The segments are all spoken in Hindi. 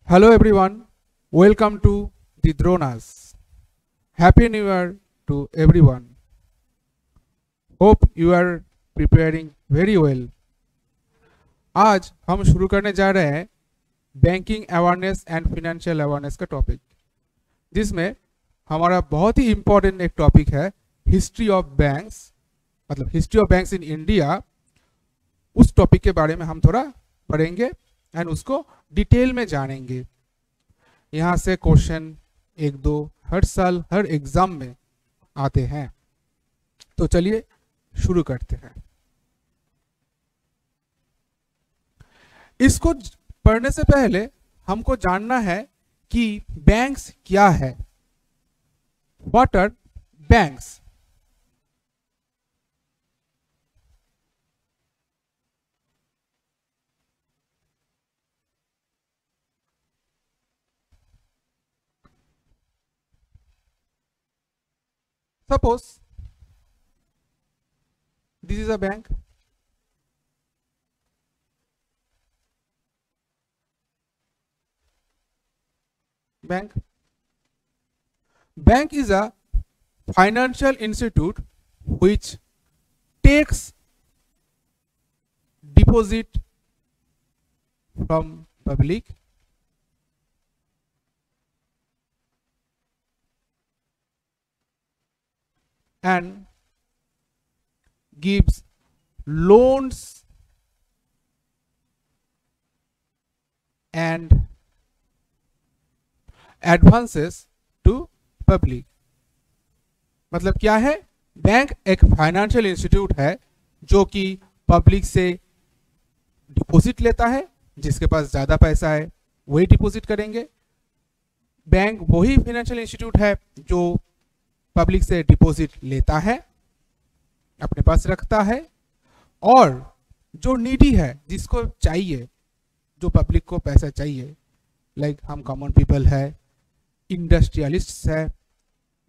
Hello everyone, welcome to the Dronas. Happy New Year to everyone. Hope you are preparing very well. आज हम शुरू करने जा रहे हैं banking awareness and financial awareness का टॉपिक, जिसमें हमारा बहुत ही इंपॉर्टेंट एक टॉपिक है हिस्ट्री ऑफ बैंक्स, मतलब history of banks in India. उस टॉपिक के बारे में हम थोड़ा पढ़ेंगे एंड उसको डिटेल में जानेंगे। यहाँ से क्वेश्चन एक दो हर साल हर एग्जाम में आते हैं, तो चलिए शुरू करते हैं। इसको पढ़ने से पहले हमको जानना है कि बैंक्स क्या है। What are banks? Suppose this is a bank. Bank is a financial institute which takes deposit from public and gives loans and advances to public। मतलब क्या है? बैंक एक फाइनेंशियल इंस्टीट्यूट है जो कि पब्लिक से डिपॉजिट लेता है। जिसके पास ज्यादा पैसा है वही डिपॉजिट करेंगे। बैंक वही फाइनेंशियल इंस्टीट्यूट है जो पब्लिक से डिपॉजिट लेता है, अपने पास रखता है, और जो नीडी है, जिसको चाहिए, जो पब्लिक को पैसा चाहिए, लाइक हम कॉमन पीपल है, इंडस्ट्रियलिस्ट्स है,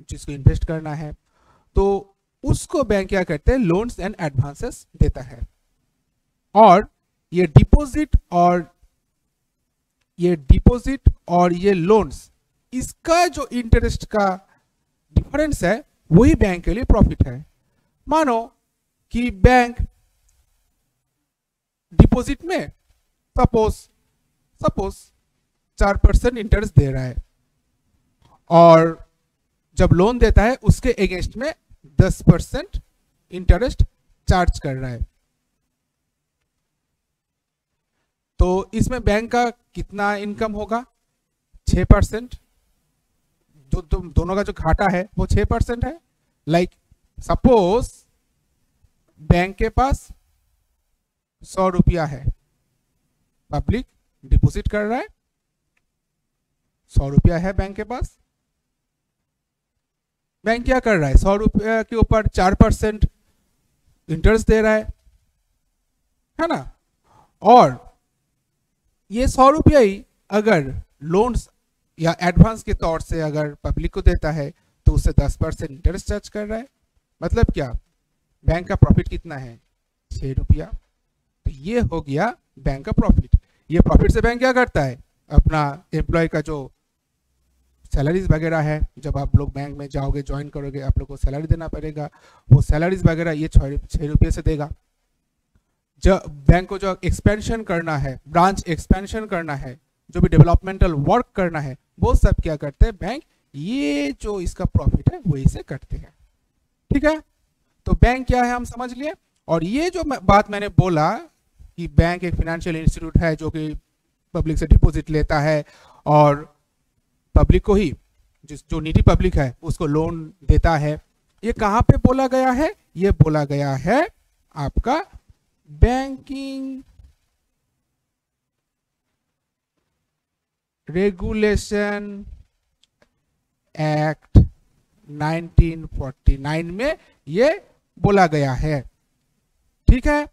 जिसको इन्वेस्ट करना है, तो उसको बैंक क्या करते हैं? लोन्स एंड एडवांसेस देता है। और ये डिपॉजिट और ये लोन्स, इसका जो इंटरेस्ट का डिफरेंस है वही बैंक के लिए प्रॉफिट है। मानो कि बैंक डिपॉजिट में सपोज 4% इंटरेस्ट दे रहा है, और जब लोन देता है उसके अगेंस्ट में 10% इंटरेस्ट चार्ज कर रहा है, तो इसमें बैंक का कितना इनकम होगा? 6%। जो दोनों का जो घाटा है वो 6% है। लाइक सपोज बैंक के पास 100 रुपया है, पब्लिक डिपॉजिट कर रहा है, 100 रुपया है बैंक के पास। बैंक क्या कर रहा है? 100 रुपया के ऊपर 4% इंटरेस्ट दे रहा है ना। और ये 100 रुपया ही अगर लोन्स या एडवांस के तौर से अगर पब्लिक को देता है तो उससे 10% इंटरेस्ट चार्ज कर रहा है। मतलब क्या? बैंक का प्रॉफिट कितना है? 6 रुपया। तो ये हो गया बैंक का प्रॉफिट। ये प्रॉफिट से बैंक क्या करता है? अपना एम्प्लॉय का जो सैलरीज वगैरह है, जब आप लोग बैंक में जाओगे, ज्वाइन करोगे, आप लोग को सैलरी देना पड़ेगा, वो सैलरीज वगैरह ये 6 रुपये से देगा। जब बैंक को जो एक्सपेंशन करना है, ब्रांच एक्सपेंशन करना है, जो भी डेवलपमेंटल वर्क करना है, वो सब क्या करते हैं? बैंक ये जो इसका प्रॉफिट है वही से करते हैं। ठीक है, तो बैंक क्या है हम समझ लिए। और ये जो बात मैंने बोला कि बैंक एक फाइनेंशियल इंस्टीट्यूट है जो कि पब्लिक से डिपॉजिट लेता है और पब्लिक को ही, जो नीडी पब्लिक है उसको लोन देता है, ये कहाँ पे बोला गया है? ये बोला गया है आपका बैंकिंग रेगुलेशन एक्ट 1949 में ये बोला गया है। ठीक है,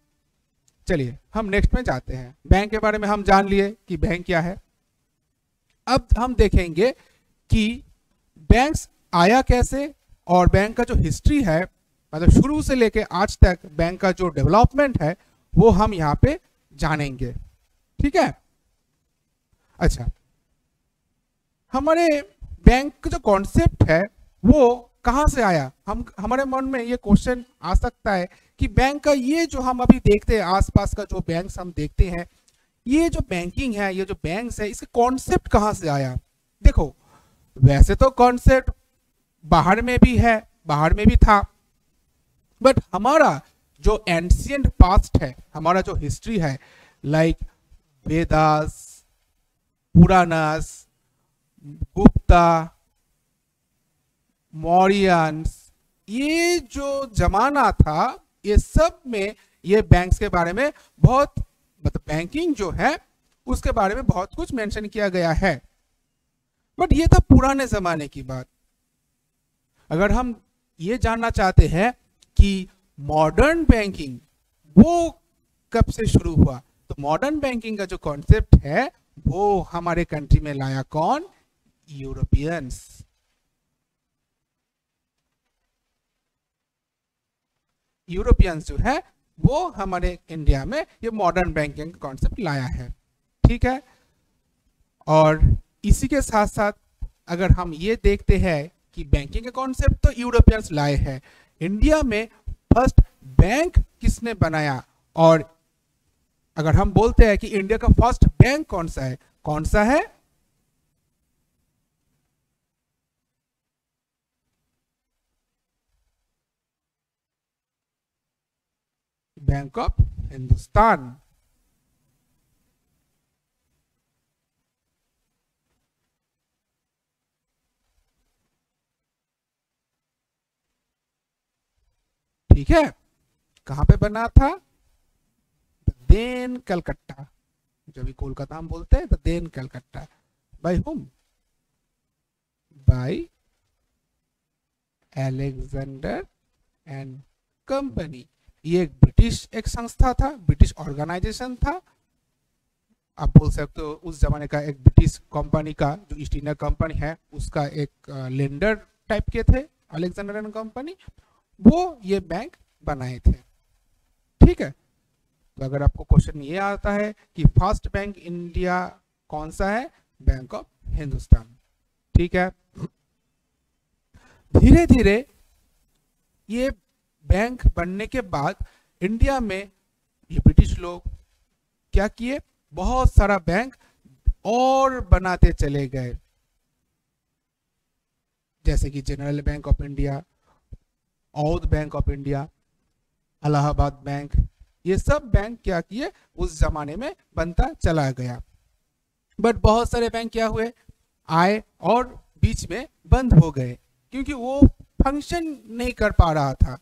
चलिए हम नेक्स्ट में जाते हैं। बैंक के बारे में हम जान लिए कि बैंक क्या है। अब हम देखेंगे कि बैंक्स आया कैसे, और बैंक का जो हिस्ट्री है, मतलब शुरू से लेके आज तक बैंक का जो डेवलपमेंट है वो हम यहाँ पे जानेंगे। ठीक है, अच्छा हमारे बैंक का जो कॉन्सेप्ट है वो कहाँ से आया? हम हमारे मन में ये क्वेश्चन आ सकता है कि बैंक का ये जो हम अभी देखते हैं, आसपास का जो बैंक्स हम देखते हैं, ये जो बैंकिंग है, ये जो बैंक्स है, इसका कॉन्सेप्ट कहाँ से आया? देखो, वैसे तो कॉन्सेप्ट बाहर में भी है, बाहर में भी था, बट हमारा जो एंशियंट पास्ट है, हमारा जो हिस्ट्री है, लाइक वेदास, पुराणास, गुप्ता, मौर्यंस, ये जो जमाना था, ये सब में ये बैंक्स के बारे में बहुत, मतलब बैंकिंग जो है उसके बारे में बहुत कुछ मेंशन किया गया है। बट ये था पुराने जमाने की बात। अगर हम ये जानना चाहते हैं कि मॉडर्न बैंकिंग वो कब से शुरू हुआ, तो मॉडर्न बैंकिंग का जो कॉन्सेप्ट है वो हमारे कंट्री में लाया कौन? यूरोपियंस। यूरोपियंस जो है वो हमारे इंडिया में ये मॉडर्न बैंकिंग कॉन्सेप्ट लाया है, ठीक है। और इसी के साथ साथ अगर हम ये देखते हैं कि बैंकिंग का कॉन्सेप्ट तो यूरोपियंस लाए हैं, इंडिया में फर्स्ट बैंक किसने बनाया? और अगर हम बोलते हैं कि इंडिया का फर्स्ट बैंक कौन सा है, कौन सा है? Bank of Hindustan. ठीक है, कहां पे बना था? देन कलकत्ता, जो भी कोलकाता हम बोलते हैं, then Calcutta. By whom? By Alexander and company. ये एक ब्रिटिश एक संस्था था, ब्रिटिश ऑर्गेनाइजेशन था। आप बोल सकते हो उस जमाने का एक ब्रिटिश कंपनी का, जो ईस्ट इंडिया कंपनी है उसका एक लेंडर टाइप के थे अलेक्जेंडर एंड कंपनी, वो ये बैंक बनाए थे, ठीक है। तो अगर आपको क्वेश्चन ये आता है कि फर्स्ट बैंक इंडिया कौन सा है? बैंक ऑफ हिंदुस्तान, ठीक है। धीरे धीरे ये बैंक बनने के बाद इंडिया में ये ब्रिटिश लोग क्या किए? बहुत सारा बैंक और बनाते चले गए, जैसे कि general bank of India, Aundh bank of India, Allahabad bank, ये सब बैंक क्या किए? उस जमाने में बनता चला गया। बट बहुत सारे बैंक क्या हुए? आए और बीच में बंद हो गए, क्योंकि वो फंक्शन नहीं कर पा रहा था।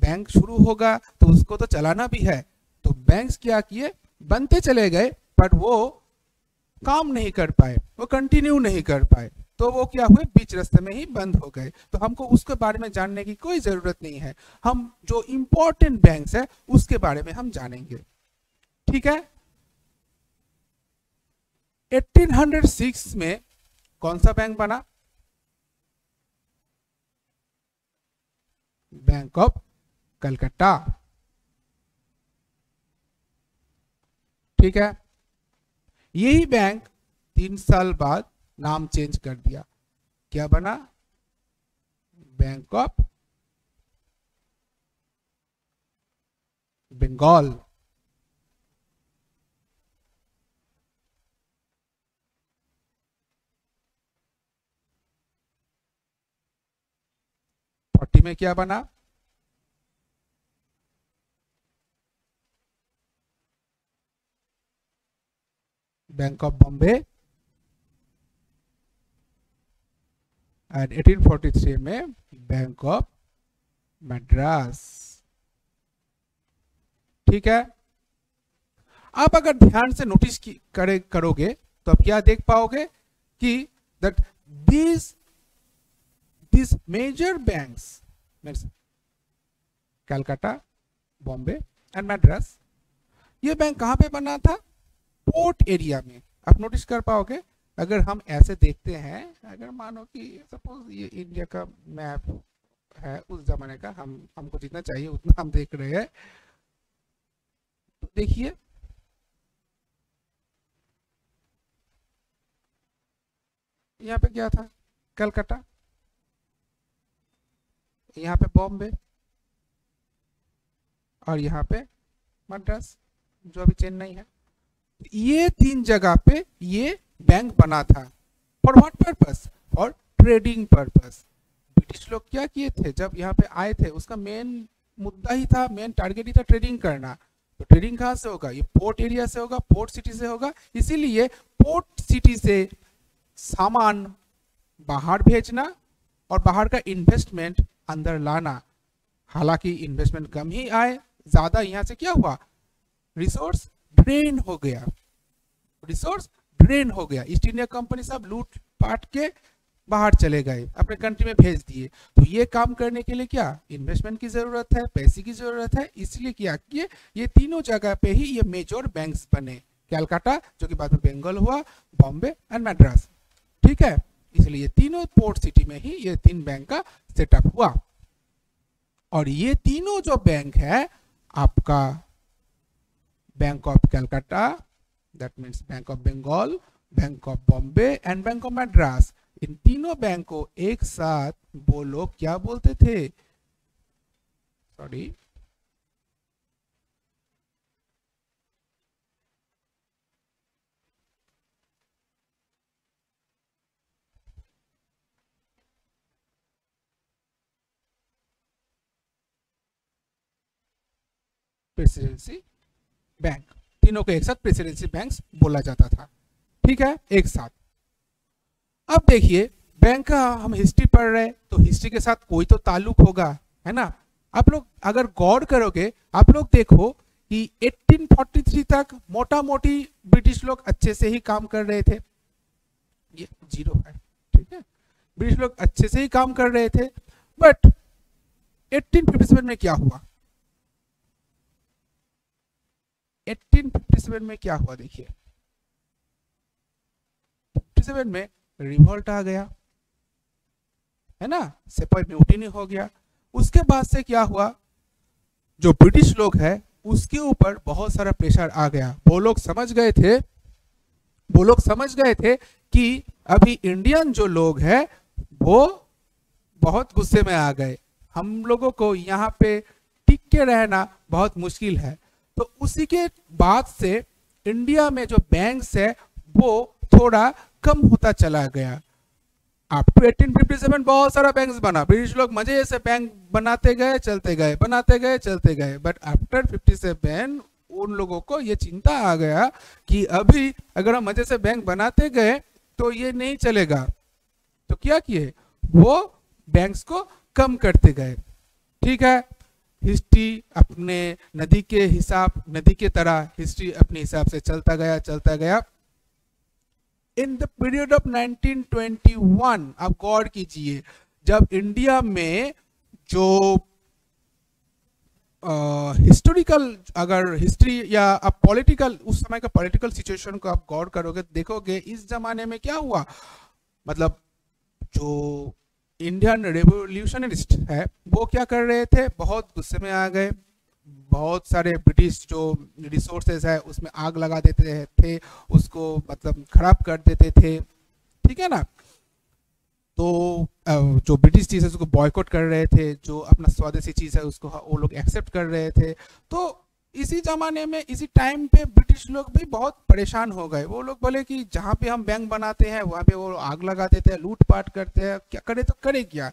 बैंक शुरू होगा तो उसको तो चलाना भी है, तो बैंक्स क्या किए? बनते चले गए, बट वो काम नहीं कर पाए, वो कंटिन्यू नहीं कर पाए, तो वो क्या हुए? बीच रास्ते में ही बंद हो गए। तो हमको उसके बारे में जानने की कोई जरूरत नहीं है, हम जो इंपॉर्टेंट बैंक्स है उसके बारे में हम जानेंगे, ठीक है। 1806 में कौन सा बैंक बना? बैंक ऑफ कलकत्ता, ठीक है। यही बैंक 3 साल बाद नाम चेंज कर दिया, क्या बना? Bank of Bengal. फोर्टी में क्या बना? Bank of Bombay. एंड 1843 में बैंक ऑफ मद्रास, ठीक है। आप अगर ध्यान से नोटिस करोगे तो आप क्या देख पाओगे कि that these major banks means Calcutta, Bombay and Madras, ये बैंक कहां पे बना था? पोर्ट एरिया में। आप नोटिस कर पाओगे, अगर हम ऐसे देखते हैं, अगर मानो कि सपोज ये इंडिया का मैप है उस जमाने का, हमको जितना चाहिए उतना हम देख रहे हैं, तो देखिए यहाँ पे क्या था, कलकत्ता, यहाँ पे बॉम्बे, और यहाँ पे मद्रास जो अभी चेन्नई है। ये 3 जगह पे ये बैंक बना था। For what purpose? For trading purpose. British लोग क्या किए थे जब यहाँ पे आए थे, उसका मेन मुद्दा ही था, मेन टारगेट ही था ट्रेडिंग करना। तो ट्रेडिंग कहाँ से होगा? ये पोर्ट एरिया से होगा, पोर्ट सिटी से होगा। इसीलिए पोर्ट सिटी से सामान बाहर भेजना और बाहर का इन्वेस्टमेंट अंदर लाना। हालांकि इन्वेस्टमेंट कम ही आए, ज्यादा यहाँ से क्या हुआ, रिसोर्स ड्रेन हो गया, रिसोर्स ड्रेन हो गया। ईस्ट इंडिया कंपनी सब लूट पाट के बाहर चले गए, अपने कंट्री में भेज दिए। तो ये काम करने के लिए क्या, इन्वेस्टमेंट की जरूरत है, पैसे की जरूरत है। इसलिए क्या किए, ये तीनों जगह पे ही ये मेजर बैंक्स बने। कलकत्ता जो कि बाद में बंगाल हुआ, बॉम्बे एंड मद्रास, ठीक है। इसलिए ये तीनों पोर्ट सिटी में ही ये 3 बैंक का सेटअप हुआ। और ये तीनों जो बैंक है आपका, bank of Calcutta, that means bank of Bengal, bank of Bombay and bank of Madras, इन तीनों बैंक को एक साथ वो लोग क्या बोलते थे, सॉरी, प्रेसिडेंसी बैंक। तीनों को एक साथ प्रेसिडेंसी बैंक्स बोला जाता था, ठीक है, एक साथ। अब देखिए बैंक का हम हिस्ट्री पढ़ रहे हैं, तो हिस्ट्री के साथ कोई तो ताल्लुक होगा, है ना। आप लोग अगर गौर करोगे, आप लोग देखो कि 1843 तक मोटा मोटी ब्रिटिश लोग अच्छे से ही काम कर रहे थे। ये 0 है, ठीक है, ब्रिटिश लोग अच्छे से ही काम कर रहे थे। बट 1857 में क्या हुआ, 1857 में क्या हुआ, देखिए 57 में रिवोल्ट आ गया, है ना, सेपॉय म्यूटिनी हो गया। उसके बाद से क्या हुआ, जो ब्रिटिश लोग है उसके ऊपर बहुत सारा प्रेशर आ गया। वो लोग समझ गए थे कि अभी इंडियन जो लोग हैं वो बहुत गुस्से में आ गए, हम लोगों को यहाँ पे टिक के रहना बहुत मुश्किल है। तो उसी के बाद से इंडिया में जो बैंक्स है वो थोड़ा कम होता चला गया। अप टू 1857 बहुत सारा बैंक्स बना, ब्रिटिश लोग मजे से बैंक बनाते गए, चलते गए, बनाते गए, चलते गए। बट आफ्टर 57 उन लोगों को ये चिंता आ गया कि अभी अगर हम मजे से बैंक बनाते गए तो ये नहीं चलेगा। तो क्या किए, वो बैंक्स को कम करते गए, ठीक है। हिस्ट्री अपने नदी के तरह हिस्ट्री अपने हिसाब से चलता गया। इन द पीरियड ऑफ 1921, आप गौर कीजिए, जब इंडिया में जो हिस्टोरिकल, अगर हिस्ट्री या आप पॉलिटिकल, उस समय का पॉलिटिकल सिचुएशन को आप गौर करोगे, देखोगे इस जमाने में क्या हुआ, मतलब जो इंडियन रेवोल्यूशनरिस्ट है वो क्या कर रहे थे, बहुत गुस्से में आ गए। बहुत सारे ब्रिटिश जो रिसोर्सेज है उसमें आग लगा देते थे, उसको मतलब खराब कर देते थे, ठीक है ना। तो जो ब्रिटिश चीज़ है उसको बॉयकॉट कर रहे थे, जो अपना स्वदेशी चीज़ है उसको वो लोग एक्सेप्ट कर रहे थे। तो इसी जमाने में, इसी टाइम पे ब्रिटिश लोग भी बहुत परेशान हो गए। वो लोग बोले कि जहाँ पे हम बैंक बनाते हैं वहाँ पे वो आग लगा देते हैं, लूटपाट करते हैं, क्या करे तो करे क्या।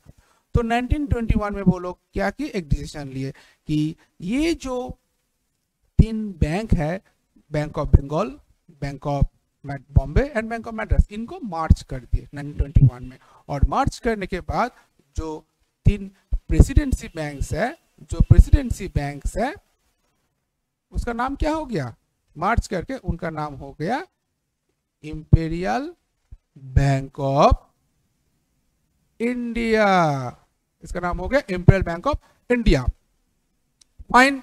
तो 1921 में वो लोग क्या किए, एक डिसीजन लिए कि ये जो 3 बैंक है, bank of Bengal, bank of Bombay and bank of Madras, इनको मार्च कर दिए 1921 में। और मार्च करने के बाद जो 3 प्रेसिडेंसी बैंक्स है उसका नाम क्या हो गया, मार्च करके उनका नाम हो गया इंपीरियल बैंक ऑफ इंडिया। इसका नाम हो गया imperial bank of India. Fine.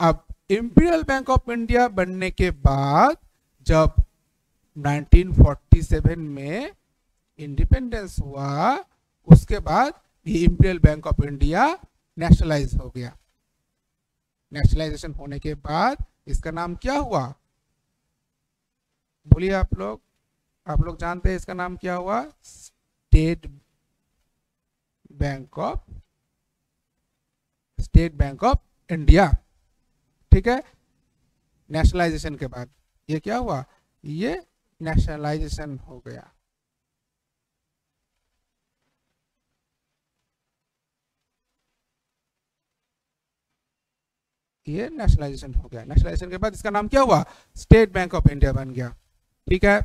अब इंपीरियल बैंक ऑफ इंडिया बनने के बाद जब 1947 में इंडिपेंडेंस हुआ, उसके बाद ये imperial bank of India nationalise हो गया। नेशनलाइजेशन होने के बाद इसका नाम क्या हुआ, बोलिए आप लोग, आप लोग जानते हैं इसका नाम क्या हुआ, स्टेट बैंक ऑफ इंडिया। ठीक है, नेशनलाइजेशन के बाद ये क्या हुआ, ये नेशनलाइजेशन हो गया। ये नेशनलाइजेशन हो गया। नेशनलाइजेशन के बाद इसका नाम क्या हुआ, स्टेट बैंक ऑफ इंडिया बन गया। ठीक है,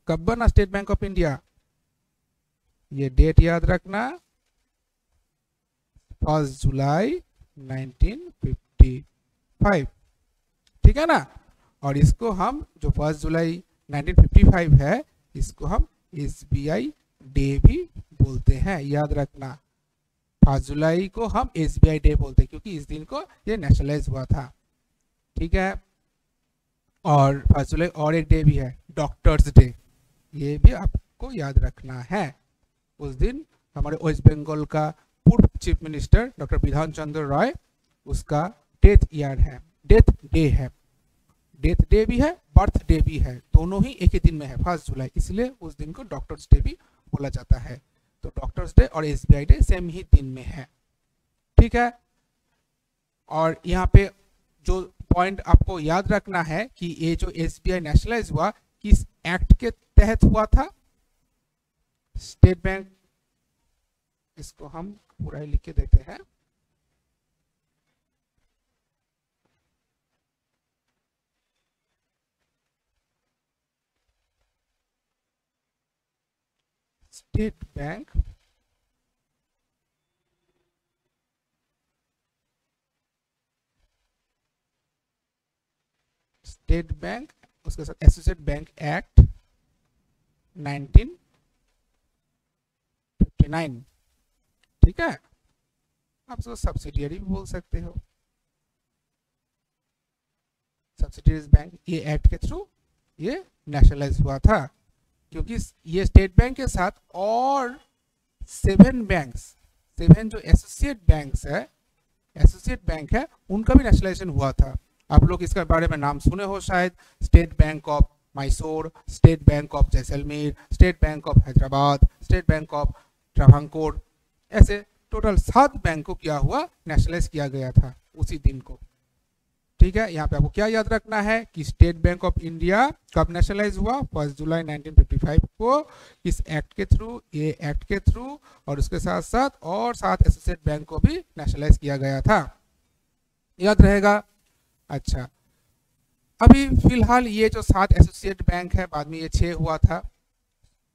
कब बना स्टेट बैंक ऑफ इंडिया, ये डेट याद रखना, 1 जुलाई 1955। ठीक है ना, और इसको हम जो 1 जुलाई 1955 है, इसको हम SBI डे भी बोलते हैं, याद रखना। 5 जुलाई को हम SBI डे बोलते हैं क्योंकि इस दिन को ये नेशनलाइज हुआ था। ठीक है, और 5 जुलाई और एक डे भी है, डॉक्टर्स डे, ये भी आपको याद रखना है। उस दिन हमारे वेस्ट बंगाल का पूर्व चीफ मिनिस्टर डॉक्टर बिधान चंद्र रॉय, उसका डेथ ईयर है, डेथ डे है, डेथ डे भी है, बर्थ डे भी है, दोनों ही एक ही दिन में है, 1 जुलाई, इसलिए उस दिन को डॉक्टर्स डे भी बोला जाता है। तो डॉक्टर्स डे और SBI डे सेम ही दिन में है। ठीक है, और यहाँ पे जो पॉइंट आपको याद रखना है कि ये जो SBI नेशनलाइज हुआ किस एक्ट के तहत हुआ था, स्टेट बैंक, इसको हम पूरा ही लिख के देते हैं, स्टेट बैंक उसके साथ एसोसिएट बैंक एक्ट 1959। ठीक है, आप उसको सब्सिडियरी भी बोल सकते हो, सब्सिडियरीज बैंक, ये एक्ट के थ्रू ये नेशनलाइज हुआ था, क्योंकि ये स्टेट बैंक के साथ और 7 जो एसोसिएट बैंक है, उनका भी नेशनलाइजेशन हुआ था। आप लोग इसके बारे में नाम सुने हो शायद, state bank of Mysore, state bank of Jaisalmer, state bank of Hyderabad, state bank of Travancore, ऐसे टोटल 7 बैंक को क्या हुआ, नेशनलाइज किया गया था उसी दिन को। ठीक है, यहाँ पे आपको क्या याद रखना है कि स्टेट बैंक ऑफ इंडिया कब नेशनलाइज हुआ, 1 जुलाई 1955 को, इस एक्ट के थ्रू, ये एक्ट के थ्रू, और उसके साथ साथ और 7 एसोसिएट बैंक को भी नेशनलाइज किया गया था, याद रहेगा। अच्छा, अभी फिलहाल ये जो 7 एसोसिएट बैंक है, बाद में ये 6 हुआ था,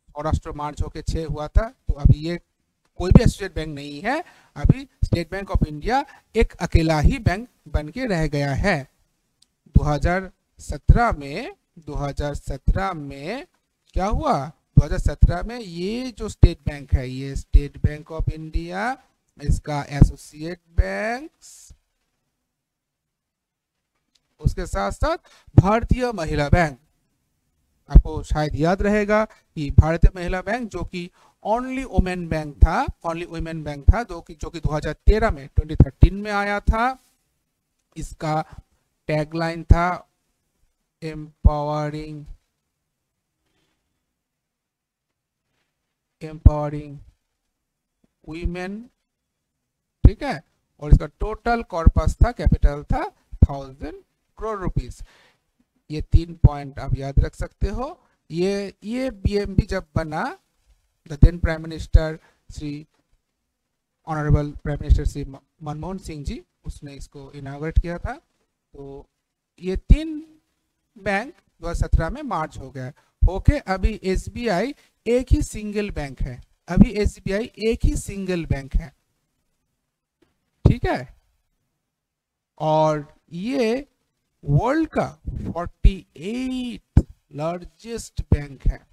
सौराष्ट्र मार्च होके 6 हुआ था, तो अभी ये कोई भी एसोसिएट बैंक नहीं है, अभी स्टेट बैंक ऑफ इंडिया एक अकेला ही बैंक बन के रह गया है। 2017 में क्या हुआ, 2017 में ये जो स्टेट बैंक है, ये स्टेट बैंक ऑफ इंडिया, इसका एसोसिएट बैंक, उसके साथ साथ भारतीय महिला बैंक, आपको शायद याद रहेगा कि भारतीय महिला बैंक जो कि ओनली वुमेन बैंक था, जो कि 2013 में 2013 में आया था। इसका टैगलाइन था एम्पावरिंग वीमेन। ठीक है, और इसका टोटल कॉर्पस था, कैपिटल था 1000 करोड़ रुपीस। ये 3 पॉइंट आप याद रख सकते हो। ये BMB जब बना, the then prime minister Shri honourable prime minister Shri Manmohan Singh ji, उसने इसको इनॉग्रेट किया था। तो ये 3 बैंक 2017 में मार्च हो गया होके अभी SBI एक ही सिंगल बैंक है, अभी SBI एक ही सिंगल बैंक है। ठीक है, और ये वर्ल्ड का 48th लार्जेस्ट बैंक है,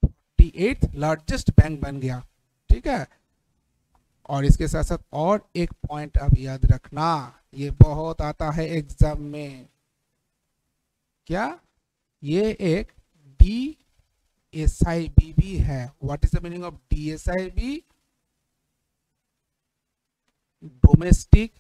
48th लार्जेस्ट बैंक बन गया। ठीक है, और इसके साथ साथ और एक पॉइंट आप याद रखना, ये बहुत आता है एग्जाम में, क्या, ये एक DSIB भी है। What is the meaning of DSIB? Domestic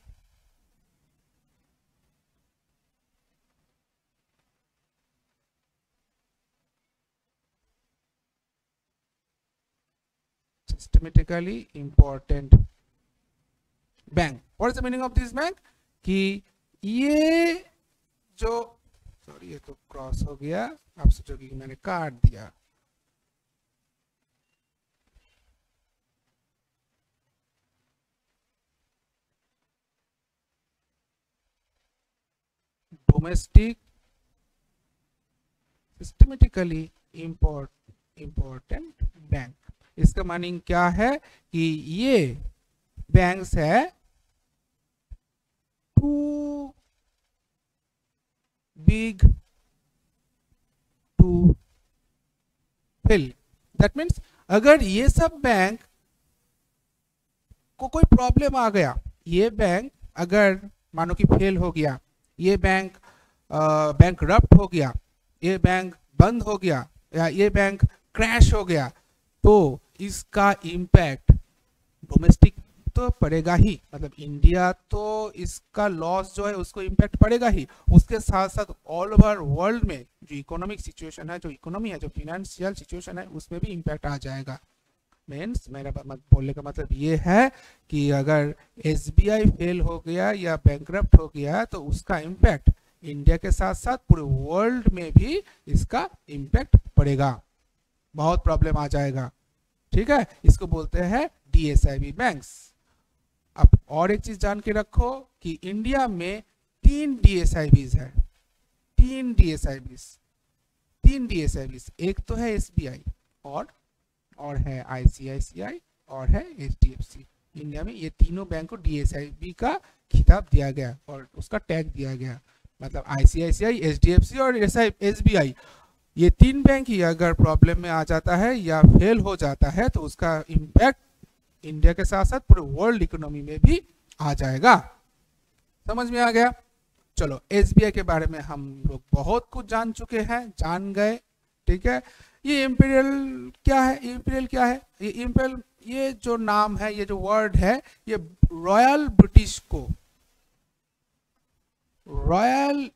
systematically important bank. What is the meaning of this bank? कि ये जो, सॉरी ये तो क्रॉस हो गया, आप सोचोगे कि मैंने काट दिया। डोमेस्टिक सिस्टमेटिकली इंपॉर्टेंट बैंक, इसका मीनिंग क्या है कि ये बैंक्स है too big to fail. That means अगर ये सब बैंक को कोई प्रॉब्लम आ गया, ये बैंक अगर मानो कि फेल हो गया, ये बैंक बैंकरप्ट हो गया, ये बैंक बंद हो गया, या ये बैंक क्रैश हो गया, तो इसका इम्पैक्ट डोमेस्टिक तो पड़ेगा ही, मतलब इंडिया तो इसका लॉस जो है उसको इम्पैक्ट पड़ेगा ही, उसके साथ साथ ऑल ओवर वर्ल्ड में जो इकोनॉमिक सिचुएशन है, जो इकोनॉमी है, जो फिनेंशियल सिचुएशन है, उसमें भी इम्पैक्ट आ जाएगा। मीन्स मेरा बोलने का मतलब ये है कि अगर एसबीआई फेल हो गया या बैंकरप्ट हो गया तो उसका इम्पैक्ट इंडिया के साथ साथ पूरे वर्ल्ड में भी इसका इम्पैक्ट पड़ेगा, बहुत प्रॉब्लम आ जाएगा। ठीक है, इसको बोलते हैं डीएसआईबी बैंक्स। अब और एक चीज जान के रखो कि इंडिया में 3 डीएसआईबीज है, 3 डीएसआईबीज, एक तो है एसबीआई और है आईसीआईसीआई और है एचडीएफसी। इंडिया में ये तीनों बैंक को डीएसआईबी का खिताब दिया गया और उसका टैग दिया गया, मतलब आईसीआईसीआई, एचडीएफसी और एसबीआई, ये 3 बैंक ही अगर प्रॉब्लम में आ जाता है या फेल हो जाता है तो उसका इम्पैक्ट इंडिया के साथ साथ पूरे वर्ल्ड इकोनॉमी में भी आ जाएगा। समझ में आ गया? चलो, एसबीआई के बारे में हम लोग बहुत कुछ जान चुके हैं, जान गए। ठीक है, ये इंपीरियल क्या है? इंपीरियल क्या है? ये इंपीरियल, ये जो नाम है, ये जो वर्ड है, ये रॉयल ब्रिटिश को, रॉयल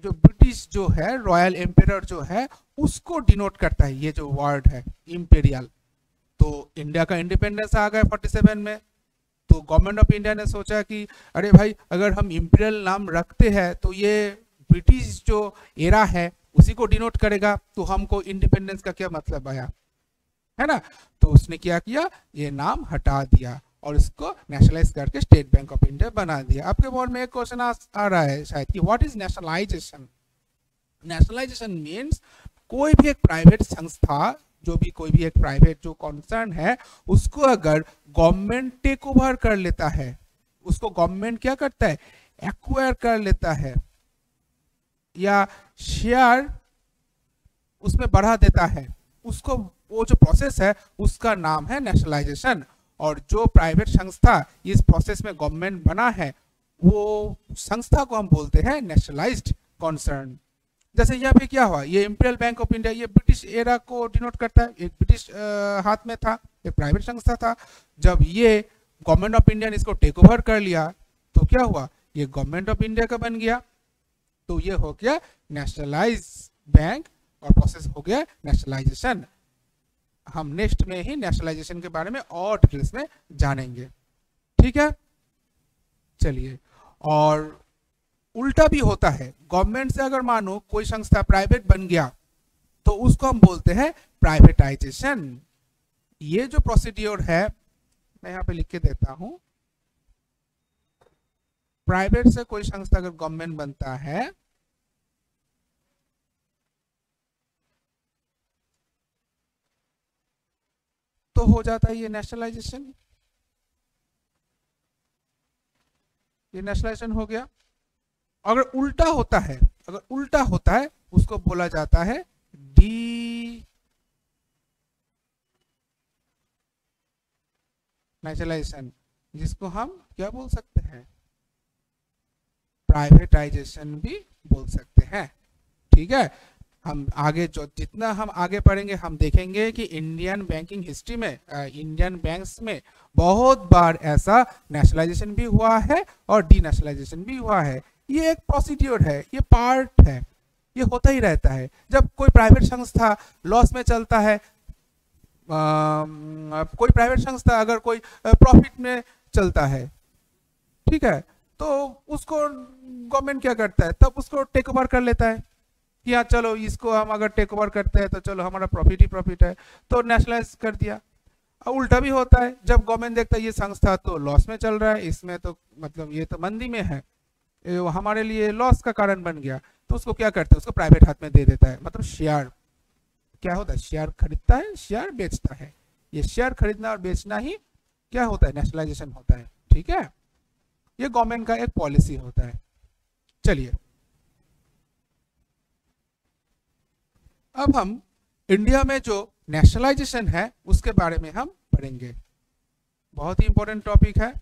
जो ब्रिटिश जो है, रॉयल एम्पायर जो है, उसको डिनोट करता है ये जो वर्ड है इंपीरियल। तो इंडिया का इंडिपेंडेंस आ गया 47 में, तो गवर्नमेंट ऑफ इंडिया ने सोचा कि अरे भाई अगर हम इंपीरियल नाम रखते हैं तो ये ब्रिटिश जो एरा है उसी को डिनोट करेगा, तो हमको इंडिपेंडेंस का क्या मतलब आया, है ना? तो उसने क्या किया, ये नाम हटा दिया और इसको नेशनलाइज करके स्टेट बैंक ऑफ इंडिया बना दिया। आपके बोर्ड में एक क्वेश्चन आ रहा है शायद कि what is nationalisation? Nationalisation means कोई भी एक प्राइवेट संस्था, जो भी कोई भी एक प्राइवेट जो कंसर्न है, उसको अगर गवर्नमेंट टेक ओवर कर लेता है, उसको गवर्नमेंट क्या करता है, एक्वायर कर लेता है या शेयर उसमें बढ़ा देता है, उसको वो जो प्रोसेस है उसका नाम है नेशनलाइजेशन। और जो प्राइवेट संस्था इस प्रोसेस में गवर्नमेंट बना है, वो संस्था को हम बोलते हैं नेशनलाइज्ड कंसर्न। जैसे यहाँ पे क्या हुआ, ये इंपीरियल बैंक ऑफ इंडिया, ये ब्रिटिश एरा को डिनोट करता है, एक ब्रिटिश हाथ में था, एक प्राइवेट संस्था था। जब ये गवर्नमेंट ऑफ इंडिया ने इसको टेक ओवर कर लिया तो क्या हुआ, ये गवर्नमेंट ऑफ इंडिया का बन गया, तो ये हो गया नेशनलाइज बैंक और प्रोसेस हो गया नेशनलाइजेशन। हम नेक्स्ट में ही नेशनलाइजेशन के बारे में और डिटेल्स में जानेंगे। ठीक है, चलिए। और उल्टा भी होता है, गवर्नमेंट से अगर मानो कोई संस्था प्राइवेट बन गया तो उसको हम बोलते हैं प्राइवेटाइजेशन। ये जो प्रोसीड्योर है, मैं यहां पे लिख के देता हूं, प्राइवेट से कोई संस्था अगर गवर्नमेंट बनता है तो हो जाता है ये नेशनलाइजेशन, ये नेशनलाइजेशन हो गया। अगर उल्टा होता है, अगर उल्टा होता है उसको बोला जाता है डी नेशनलाइजेशन, जिसको हम क्या बोल सकते हैं, प्राइवेटाइजेशन भी बोल सकते हैं। ठीक है, हम आगे जो जितना हम आगे पढ़ेंगे हम देखेंगे कि इंडियन बैंकिंग हिस्ट्री में, इंडियन बैंक्स में बहुत बार ऐसा नेशनलाइजेशन भी हुआ है और डी नेशनलाइजेशन भी हुआ है। ये एक प्रोसीड्योर है, ये पार्ट है, ये होता ही रहता है। जब कोई प्राइवेट संस्था लॉस में चलता है, कोई प्राइवेट संस्था अगर कोई प्रॉफिट में चलता है, ठीक है, तो उसको गवर्नमेंट क्या करता है, तब उसको टेक ओवर कर लेता है कि हाँ चलो इसको हम अगर टेक ओवर करते हैं तो चलो हमारा प्रॉफिट ही प्रॉफिट है, तो नेशनलाइज कर दिया। और उल्टा भी होता है, जब गवर्नमेंट देखता है ये संस्था तो लॉस में चल रहा है, इसमें तो मतलब ये तो मंदी में है, ये हमारे लिए लॉस का कारण बन गया, तो उसको क्या करता है, उसको प्राइवेट हाथ में दे देता है। मतलब शेयर क्या होता है, शेयर खरीदता है, शेयर बेचता है, ये शेयर खरीदना और बेचना ही क्या होता है, नेशनलाइजेशन होता है। ठीक है, ये गवर्नमेंट का एक पॉलिसी होता है। चलिए अब हम इंडिया में जो नेशनलाइजेशन है उसके बारे में हम पढ़ेंगे, बहुत ही इंपॉर्टेंट टॉपिक है।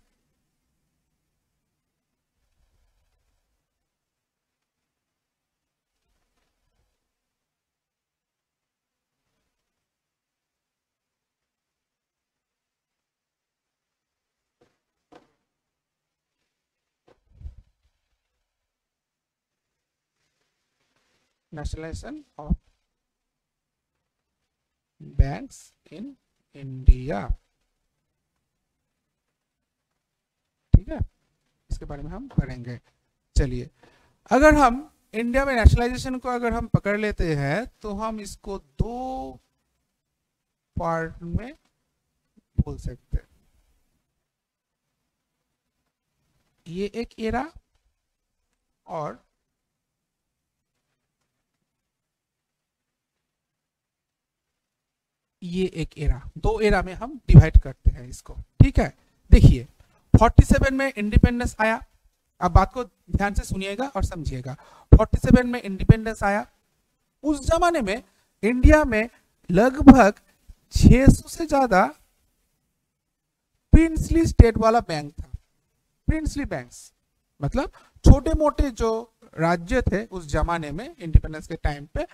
Nationalisation of banks in India, ठीक है, इसके बारे में हम पढ़ेंगे। चलिए अगर हम इंडिया में नेशनलाइजेशन को अगर हम पकड़ लेते हैं तो हम इसको दो पार्ट में बोल सकते हैं, ये एक एरा और ये एक एरा, दो एरा में हम डिवाइड करते हैं इसको। ठीक है, देखिए 47 में इंडिपेंडेंस आया, अब बात को ध्यान से सुनिएगा और समझिएगा। 47 में इंडिपेंडेंस आया, उस जमाने में इंडिया में लगभग 600 से ज्यादा प्रिंसली स्टेट वाला बैंक था। प्रिंसली बैंक्स मतलब छोटे मोटे जो राज्य थे उस जमाने में इंडिपेंडेंस के टाइम पे,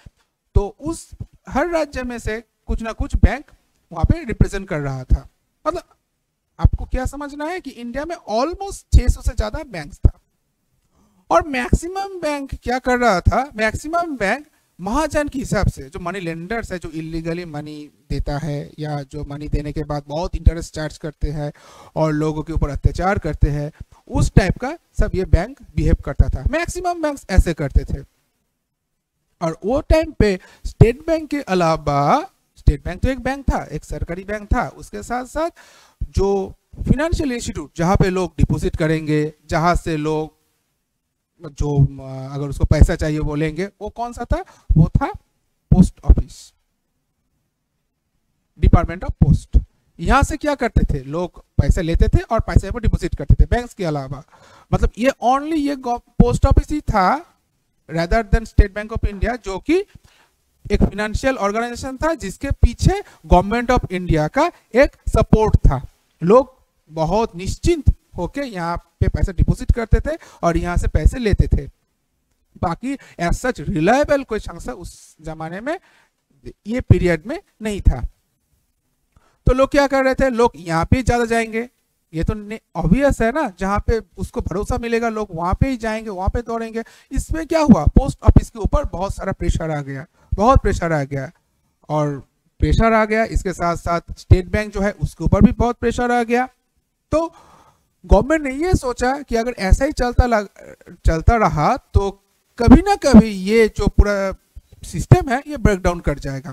तो उस हर राज्य में से कुछ ना कुछ बैंक वहां पे रिप्रेजेंट कर रहा था। मतलब आपको क्या समझना है कि इंडिया में ऑलमोस्ट 600 से ज्यादा बैंक्स था, और मैक्सिमम बैंक क्या कर रहा था, मैक्सिमम बैंक महाजन के हिसाब से, जो मनी लेंडर्स है, जो इलीगली मनी देता है या जो मनी देने के बाद बहुत इंटरेस्ट चार्ज करते हैं और लोगों के ऊपर अत्याचार करते हैं, उस टाइप का सब ये बैंक बिहेव करता था। मैक्सिमम बैंक ऐसे करते थे। और वो टाइम पे स्टेट बैंक के अलावा, स्टेट बैंक तो एक बैंक था, एक सरकारी बैंक था, उसके साथ साथ जो फिनेंशियल इंस्टीट्यूट जहां पे लोग डिपॉजिट करेंगे, जहां से लोग जो अगर उसको पैसा चाहिए वो लेंगे, वो कौन सा था, वो था post office, department of post. यहां से क्या करते थे, लोग पैसे लेते थे और पैसे पर डिपॉजिट करते थे बैंक्स के अलावा। मतलब ये ओनली ये पोस्ट ऑफिस ही था rather than state bank of India, जो कि एक फाइनेंशियल ऑर्गेनाइजेशन था जिसके पीछे गवर्नमेंट ऑफ इंडिया का एक सपोर्ट था। लोग बहुत निश्चिंत होके यहाँ पे पैसे डिपॉजिट करते थे और यहाँ से पैसे लेते थे। बाकी एज सच रिलायबल कोई संस्था उस जमाने में, ये पीरियड में नहीं था। तो लोग क्या कर रहे थे, लोग यहाँ पे ज्यादा जाएंगे, ये तो ऑब्वियस है ना, जहाँ पे उसको भरोसा मिलेगा लोग वहां पे ही जाएंगे, वहां पे दौड़ेंगे। इसमें क्या हुआ, पोस्ट ऑफिस के ऊपर बहुत सारा प्रेशर आ गया, बहुत प्रेशर आ गया, और प्रेशर आ गया इसके साथ साथ स्टेट बैंक जो है उसके ऊपर भी बहुत प्रेशर आ गया। तो गवर्नमेंट ने ये सोचा कि अगर ऐसा ही चलता रहा तो कभी ना कभी ये जो पूरा सिस्टम है ये ब्रेक डाउन कर जाएगा,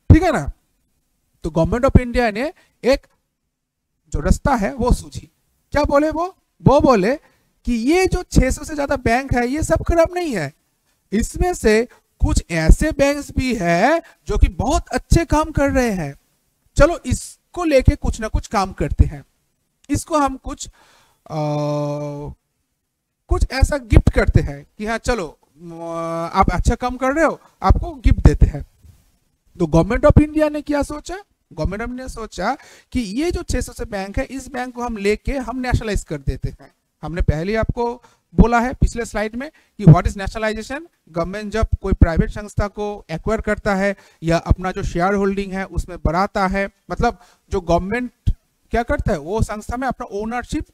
ठीक है ना। तो गवर्नमेंट ऑफ इंडिया ने एक जो रास्ता है वो सूझी, क्या बोले वो बोले कि ये जो 600 से ज्यादा बैंक है ये सब खराब नहीं है, इसमें से कुछ ऐसे बैंक्स भी है जो कि बहुत अच्छे काम कर रहे हैं, चलो इसको लेके कुछ ना कुछ काम करते हैं, इसको हम कुछ ऐसा गिफ्ट करते हैं कि हाँ चलो आप अच्छा काम कर रहे हो, आपको गिफ्ट देते हैं। तो गवर्नमेंट ऑफ इंडिया ने क्या सोचा, गवर्नमेंट ऑफ इंडिया ने सोचा कि ये जो 600 से बैंक है, इस बैंक को हम लेके हम नेशनलाइज कर देते हैं। हमने पहले आपको बोला है पिछले स्लाइड में कि व्हाट इज नेशनलाइजेशन। गवर्नमेंट जब कोई प्राइवेट संस्था को एक्वायर करता है या अपना जो शेयर होल्डिंग है उसमें बढ़ाता है, मतलब जो गवर्नमेंट क्या करता है वो संस्था में अपना ओनरशिप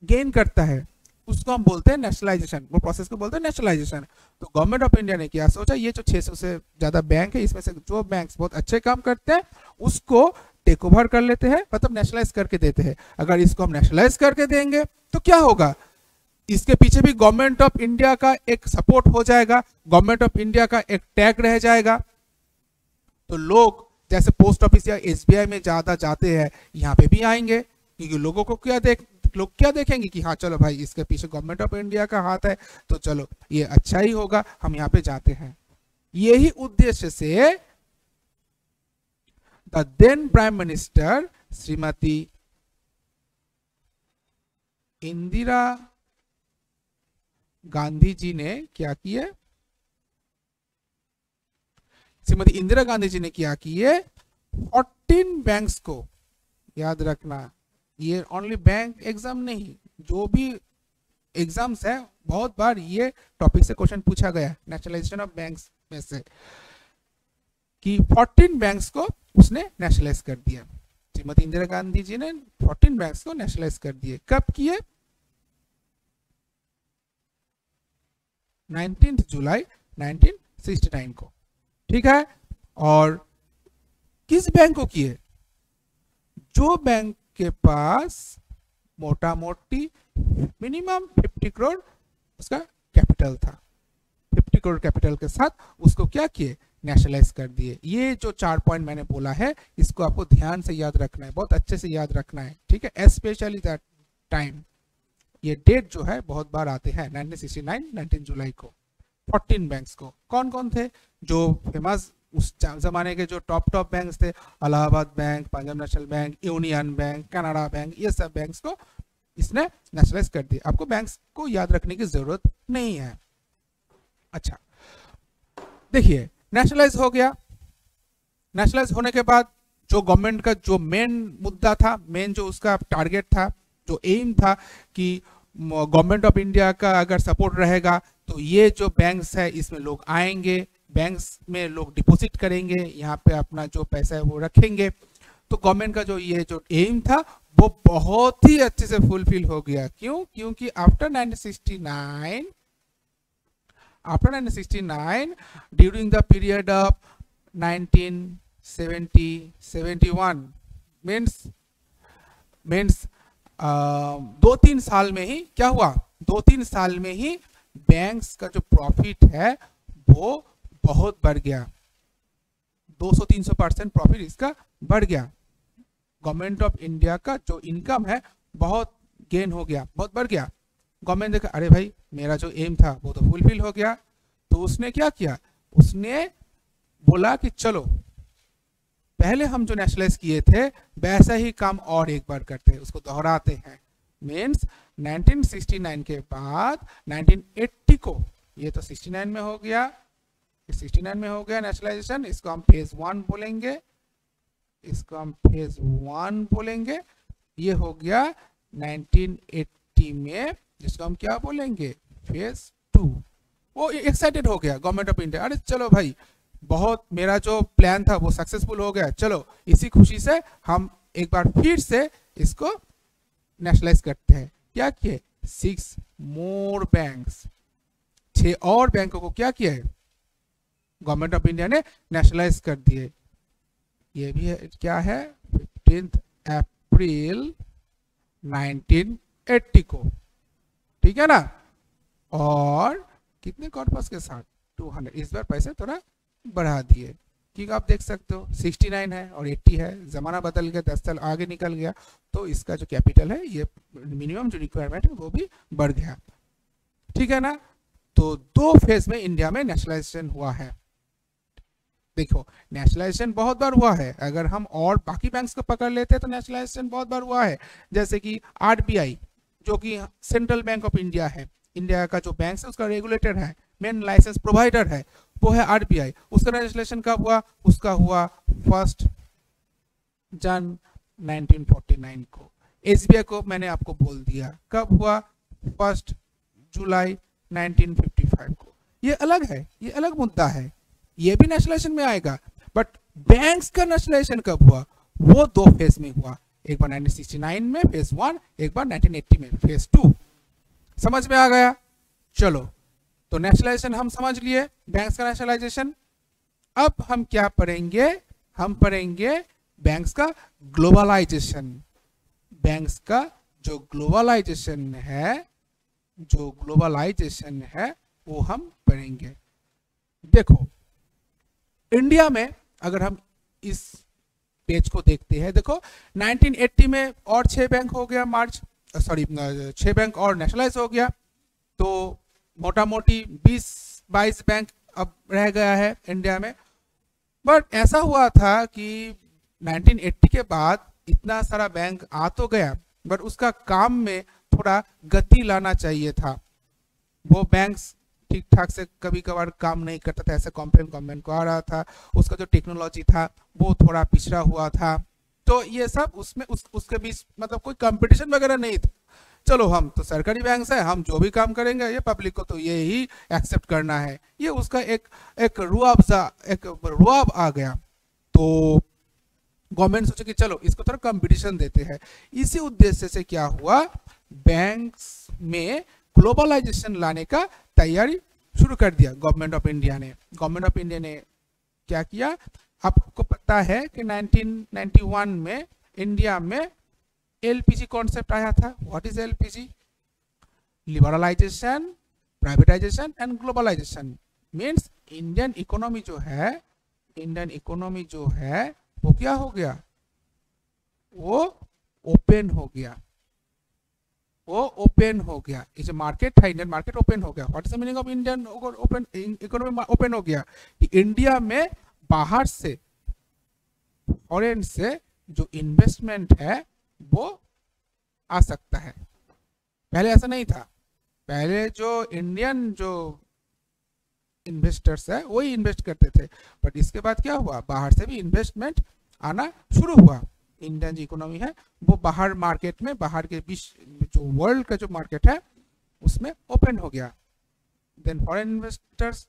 गेन करता है, उसको हम बोलते हैं नेशनलाइजेशन, वो प्रोसेस को बोलते हैं नेशनलाइजेशन। तो गवर्नमेंट ऑफ इंडिया ने क्या सोचा, ये जो 600 से ज्यादा बैंक है, इसमें से जो बैंक्स बहुत अच्छे काम करते हैं उसको टेक ओवर कर लेते हैं, मतलब नेशनलाइज करके देते हैं। अगर इसको हम नेशनलाइज करके देंगे तो क्या होगा, इसके पीछे भी गवर्नमेंट ऑफ इंडिया का एक सपोर्ट हो जाएगा, गवर्नमेंट ऑफ इंडिया का एक टैग रह जाएगा। तो लोग जैसे पोस्ट ऑफिस या एसबीआई में ज्यादा जाते हैं, यहाँ पे भी आएंगे, क्योंकि लोगों को लोग क्या देखेंगे कि हाँ चलो भाई इसके पीछे गवर्नमेंट ऑफ इंडिया का हाथ है, तो चलो ये अच्छा ही होगा, हम यहाँ पे जाते हैं। यही उद्देश्य से the then prime minister Shrimati Indira Gandhi ji ने क्या किए, श्रीमती इंदिरा गांधी जी ने क्या किए, 14 बैंक्स को, याद रखना ये ओनली बैंक एग्जाम नहीं, जो भी एग्जाम्स है बहुत बार ये टॉपिक से क्वेश्चन पूछा गया नेशनलाइजेशन ऑफ बैंक्स में से, कि 14 बैंक्स को उसने नेशनलाइज कर दिया। श्रीमती इंदिरा गांधी जी ने 14 बैंक्स को नेशनलाइज कर दिए। कब किए, 19 जुलाई 1969 को, ठीक है। और किस बैंक को किए, जो बैंक के पास मोटा मोटी मिनिमम 50 करोड़ उसका कैपिटल था, 50 करोड़ कैपिटल के साथ उसको क्या किए, नेशनलाइज कर दिए। ये जो 4 पॉइंट मैंने बोला है इसको आपको ध्यान से याद रखना है, बहुत अच्छे से याद रखना है, ठीक है। स्पेशली दैट टाइम, ये डेट जो है बहुत बार आते हैं, 1969 19 जुलाई को 14 बैंक्स को। कौन कौन थे जो फेमस उस जमाने के जो टॉप बैंक्स थे, Allahabad bank, Punjab national bank, union bank, Canada bank, ये सब बैंक्स को इसने नेशनलाइज कर दिया। आपको बैंक्स को याद रखने की जरूरत नहीं है। अच्छा देखिए, नेशनलाइज हो गया। नेशनलाइज होने के बाद जो गवर्नमेंट का जो मेन मुद्दा था, मेन जो उसका टारगेट था, जो एम था कि गवर्नमेंट ऑफ इंडिया का अगर सपोर्ट रहेगा तो ये जो बैंक्स है इसमें लोग आएंगे, बैंक्स में लोग डिपॉजिट करेंगे, यहाँ पे अपना जो पैसा है वो रखेंगे। तो गवर्नमेंट का जो ये जो एम था वो बहुत ही अच्छे से फुलफिल हो गया। क्यों, क्योंकि after 1969 during the period of 1970-71 means 2-3 साल में ही क्या हुआ, 2-3 साल में ही बैंक्स का जो प्रॉफिट है वो बहुत बढ़ गया, 200-300% प्रॉफिट इसका बढ़ गया। गवर्नमेंट ऑफ इंडिया का जो इनकम है बहुत गेन हो गया, बहुत बढ़ गया। गवर्नमेंट देखा अरे भाई मेरा जो एम था वो तो फुलफिल हो गया, तो उसने क्या किया, उसने बोला कि चलो पहले हम जो नेशनलाइज किए थे वैसा ही काम और एक बार करते हैं, उसको दोहराते हैं। मीन्स 1969 के बाद 1980 को, ये तो 69 में हो गया, 69 में हो गया नेशनलाइजेशन, इसको हम फेज 1 बोलेंगे, इसको हम फेज 1 बोलेंगे। ये हो गया 1980 में, जिसको हम क्या बोलेंगे, फेज 2। वो एक्साइटेड हो गया गवर्नमेंट ऑफ इंडिया, अरे चलो भाई बहुत मेरा जो प्लान था वो सक्सेसफुल हो गया, चलो इसी खुशी से हम एक बार फिर से इसको नेशनलाइज करते हैं। क्या किए, 6 मोर बैंक्स, 6 और बैंकों को क्या किया है गवर्नमेंट ऑफ इंडिया ने नेशनलाइज कर दिए। ये भी है, क्या है, 15 अप्रैल 1980 को, ठीक है ना। और कितने कॉर्पस के साथ, 200, इस बार पैसे थोड़ा बढ़ा दिए, क्योंकि आप देख सकते हो 69 है और 80 है, जमाना बदल गया, 10 साल आगे निकल गया, तो इसका जो कैपिटल है, ये मिनिमम जो रिक्वायरमेंट है वो भी बढ़ गया, ठीक है ना। तो 2 फेज में इंडिया में नेशनलाइजेशन हुआ है। देखो नेशनलाइजेशन बहुत बार हुआ है, अगर हम और बाकी बैंक्स को पकड़ लेते हैं तो नेशनलाइजेशन बहुत बार हुआ है। जैसे कि आरबीआई जो कि सेंट्रल बैंक ऑफ इंडिया है, इंडिया का जो बैंक है उसका रेगुलेटर है, मेन लाइसेंस प्रोवाइडर है, वो है आरबीआई। उसका नेशनलाइजेशन कब हुआ, उसका हुआ 1 जनवरी 1949 को। एसबीआई को मैंने आपको बोल दिया कब हुआ, 1 जुलाई 1955 को। ये अलग है, ये अलग मुद्दा है, ये भी नेशनलाइजेशन में आएगा। बट बैंक्स का नेशनलाइजेशन कब हुआ, वो 2 फेज में हुआ, एक बार 1969 में फेज 1, एक बार 1980 में फेज 2। समझ में आ गया? चलो, तो नेशनलाइजेशन हम समझ लिए, बैंक्स का नेशनलाइजेशन। अब हम क्या पढ़ेंगे? हम पढ़ेंगे बैंक्स का ग्लोबलाइजेशन। बैंक्स का जो ग्लोबलाइजेशन है वो हम पढ़ेंगे। देखो, इंडिया में अगर हम इस पेज को देखते हैं, देखो 1980 में और 6 बैंक हो गया, 6 बैंक और नेशनलाइज हो गया, तो मोटा मोटी 20-22 बैंक अब रह गया है इंडिया में। बट ऐसा हुआ था कि 1980 के बाद इतना सारा बैंक आ तो गया, बट उसका काम में थोड़ा गति लाना चाहिए था। वो बैंक्स ठीक ठाक से कभी कभार काम नहीं करता था, ऐसे कंप्लेन गवर्नमेंट को आ रहा था। उसका जो टेक्नोलॉजी था वो थोड़ा पिछड़ा हुआ था, तो ये सब उसमें उसके बीच मतलब कोई कंपटीशन वगैरह नहीं था। चलो, हम तो सरकारी बैंक है, हम जो भी काम करेंगे ये पब्लिक को तो ये ही एक्सेप्ट करना है, ये उसका एक रुआब आ गया। तो गवर्नमेंट सोचे कि चलो इसको थोड़ा कंपटीशन देते हैं। इसी उद्देश्य से क्या हुआ, बैंक्स में ग्लोबलाइजेशन लाने का तैयारी शुरू कर दिया गवर्नमेंट ऑफ इंडिया ने। गवर्नमेंट ऑफ इंडिया ने क्या किया, आपको पता है कि 1991 में इंडिया में एलपीजी कॉन्सेप्ट आया था। What is LPG? Liberalisation, privatisation and globalisation. Means Indian economy जो है वो क्या हो गया, वो ओपन हो गया। ये जो मार्केट है, इंडियन मार्केट ओपन हो गया। What is the meaning of Indian open economy? Open हो गया कि इंडिया में बाहर से, फॉरेन से जो इन्वेस्टमेंट है वो आ सकता है। पहले ऐसा नहीं था, पहले जो इंडियन जो इन्वेस्टर्स है वही इन्वेस्ट करते थे। बट इसके बाद क्या हुआ, बाहर से भी इन्वेस्टमेंट आना शुरू हुआ। इंडियन जो इकोनॉमी है वो बाहर मार्केट में, बाहर के बीच जो वर्ल्ड का जो मार्केट है उसमें ओपन हो गया। Then foreign investors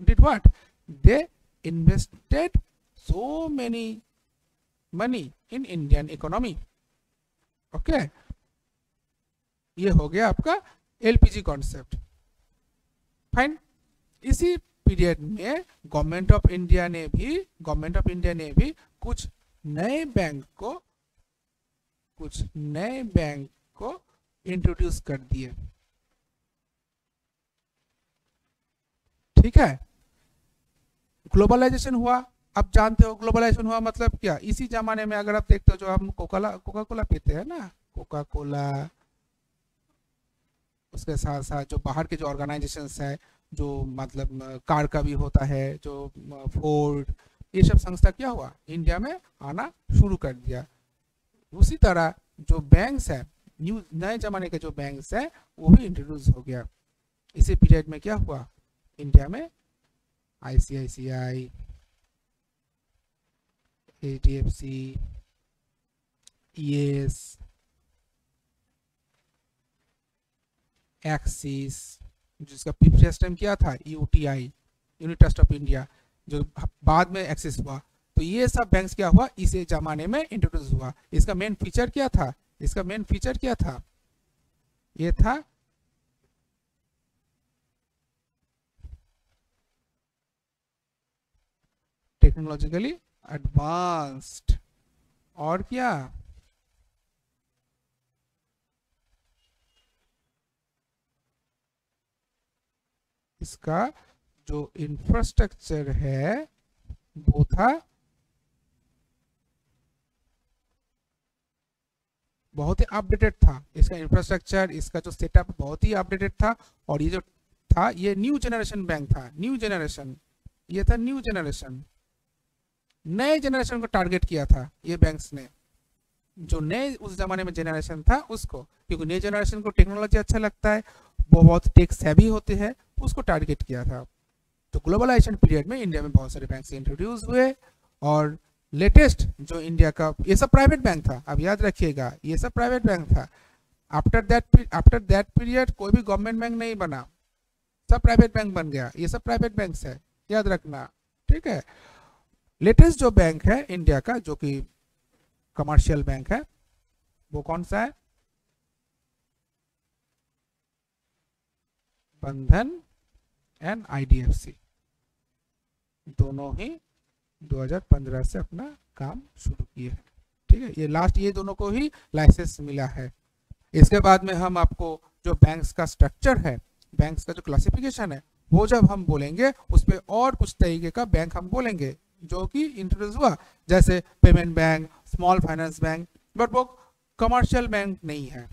did what, they invested so many money in Indian economy. Okay, ये हो गया आपका एलपीजी कॉन्सेप्ट। फाइन। इसी पीरियड में गवर्नमेंट ऑफ इंडिया ने भी कुछ नए बैंक को इंट्रोड्यूस कर दिए। ठीक है, ग्लोबलाइजेशन हुआ। अब जानते हो ग्लोबलाइजेशन हुआ मतलब क्या। इसी जमाने में अगर आप देखते हो, जो हम कोका कोला पीते हैं ना, कोका कोला, उसके साथ साथ जो बाहर के जो ऑर्गेनाइजेशंस है, जो मतलब कार का भी होता है, जो फोर्ड, ये सब संस्था क्या हुआ, इंडिया में आना शुरू कर दिया। उसी तरह जो बैंक्स है, नए जमाने के जो बैंक्स है वो भी इंट्रोड्यूस हो गया। इसी पीरियड में क्या हुआ, इंडिया में आईसीआईसीआई, एचडीएफसी, येस, एक्सिस, जिसका प्रीवियस टाइम क्या था, UTI, unit trust of India, जो बाद में एक्सिस हुआ। तो ये सब बैंक्स क्या हुआ, इसी जमाने में इंट्रोड्यूस हुआ। इसका मेन फीचर क्या था, ये था टेक्नोलॉजिकली एडवांस्ड। और क्या, इसका जो इंफ्रास्ट्रक्चर है वो था बहुत ही अपडेटेड था। इसका इंफ्रास्ट्रक्चर, इसका जो सेटअप बहुत ही अपडेटेड था। और ये जो था, ये न्यू जनरेशन बैंक था। ये था न्यू जनरेशन, नए जनरेशन को टारगेट किया था ये बैंक्स ने। जो नए उस जमाने में जनरेशन था उसको, क्योंकि नए जनरेशन को टेक्नोलॉजी अच्छा लगता है, वो बहुत टेक सेवी होते हैं, उसको टारगेट किया था। तो ग्लोबलाइजेशन पीरियड में इंडिया में बहुत सारे बैंक इंट्रोड्यूस हुए। और लेटेस्ट जो इंडिया का, ये सब प्राइवेट बैंक था, अब याद रखिएगा, ये सब प्राइवेट बैंक था। आफ्टर दैट पीरियड कोई भी गवर्नमेंट बैंक नहीं बना, सब प्राइवेट बैंक बन गया। ये सब प्राइवेट बैंक है, याद रखना। ठीक है, लेटेस्ट जो बैंक है इंडिया का, जो कि कमर्शियल बैंक है, वो कौन सा है, बंधन एंड आईडीएफसी दोनों ही 2015 से अपना काम शुरू किए हैं। ठीक है, ये लास्ट ये दोनों को ही लाइसेंस मिला है। इसके बाद में हम आपको जो बैंक्स का स्ट्रक्चर है, बैंक्स का जो क्लासिफिकेशन है, वो जब हम बोलेंगे उस पर और कुछ तरीके का बैंक हम बोलेंगे जो कि इंट्रोड्यूस हुआ, जैसे payment bank, small finance bank, but वो कमर्शियल बैंक नहीं है।